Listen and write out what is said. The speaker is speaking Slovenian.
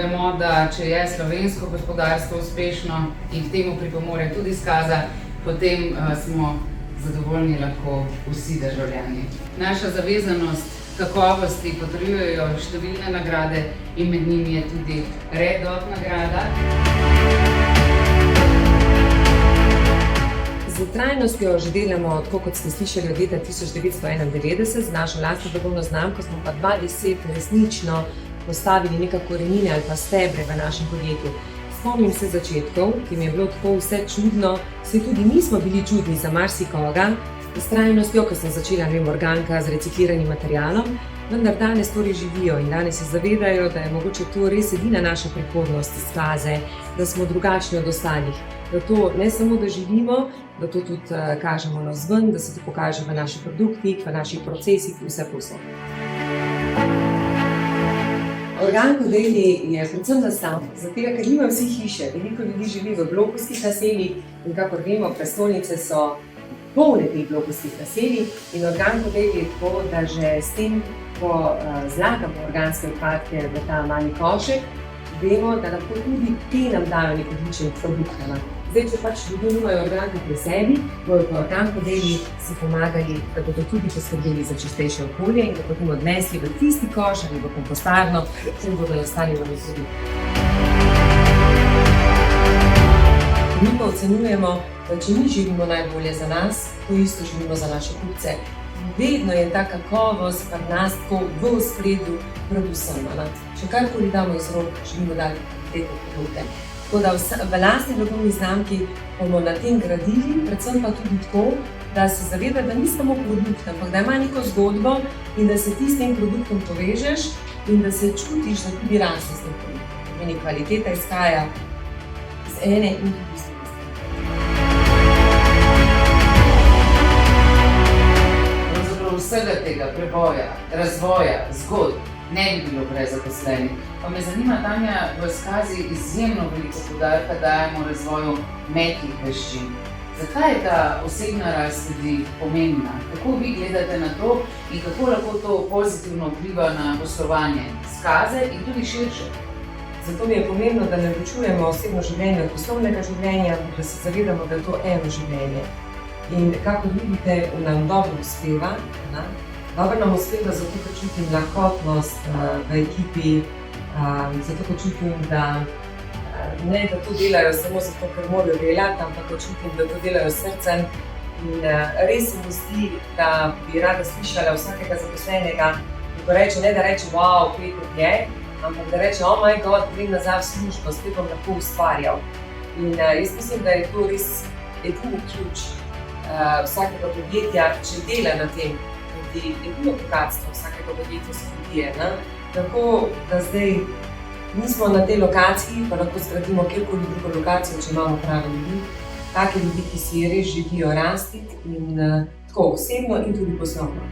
vemo, da če je slovensko gospodarstvo uspešno in k temu pripomore tudi Skaza, potem smo zadovoljni lahko vsi državljani. Naša zavezanost kakovosti potrjujejo številne nagrade in med njimi je tudi Red Dot nagrada. Z trajnostjo že delamo, tako kot ste slišali, od leta 1991, z našo lastno blagovno znamko smo pa 2010 resnično postavili neka korenine ali pa stebre v našem podjetju. Spomnim se začetkov, ki mi je bilo tako vse čudno, saj tudi mi smo bili čudni za marsikoga, s trajnostjo, ko sem začela, organka z recikliranim materialom, vendar danes torej živijo in danes se zavedajo, da je mogoče to res edina naša prihodnost Skaze, da smo drugačni od ostalih, da to ne samo, da živimo, da to tudi kažemo navzven, da se to pokaže v naših produktih, v naših procesih, vse povsod. Organko Daily je predvsem nastal, zato ker nima vsi hiše. Veliko ljudi živi v blokovskih naseljih in kakor vemo, prestolnice so polne teh blokovskih naselij in Organko Daily je tako, da že s tem, ko zlagamo organske odpadke v ta mali košek, vemo, da lahko tudi te nam dajo nek odličen produkt. Zdaj, če pač ljudi nimajo organke pri sebi, bodo pa Organko Daily si pomagali, da bodo tudi poskrbeli za čistejše okolje in da potem odnesli v tisti koš ali v kompostarno, kjer bodo ostali v vesolju. Mi pa ocenjujemo, da če mi živimo najbolje za nas, to isto živimo za naše kupce. Vedno je ta kakovost pri nas tako v ospredju predvsem. Če karkoli damo iz rok, želimo dati te produkte. Tako da v lastni blagovni znamki bomo na tem gradili, predvsem pa tudi tako, da se zaveda, da ni samo produkt, ampak da ima neko zgodbo in da se ti s tem produktom povežeš in da se čutiš, da tudi raste s tem produktom. Meni kvaliteta izhaja iz ene in tudi iz druge strani. Vsega tega preboja, razvoja, zgodb ne bi bilo brez zaposlenih. Pa me zanima, Tanja, v Skazi izjemno veliko poudarka dajemo razvoju mehkih veščin. Zakaj je ta osebna rast ljudi pomembna? Kako vi gledate na to in kako lahko to pozitivno vpliva na poslovanje Skaze in tudi širše? Zato mi je pomembno, da ne ločujemo osebno življenje od poslovnega življenja, da se zavedamo, da je to eno življenje. In kako vidite, nam dobro uspeva. Dobro nam uspeva zato, ker čutim lahkotnost v ekipi, zato, ker čutim, da ne da to delajo samo zato, ker morajo delati, ampak ko čutim, da to delajo s srcem. In res se mi zdi, da bi rada slišala vsakega zaposlenega, ko reče, ne da reče, wow, Peter je, ampak da reče, oh my god, grem nazaj v službo, spet bom lahko ustvarjal. In jaz mislim, da je to res edini ključ vsakega podjetja, če dela na tem. Edino bogatstvo vsakega podjetja so ljudje. Tako da zdaj nismo na tej lokaciji, pa lahko zgradimo kjerkoli drugo lokacijo, če imamo prave ljudi. Take ljudi, ki si res želijo rasti in tako osebno in tudi poslovno.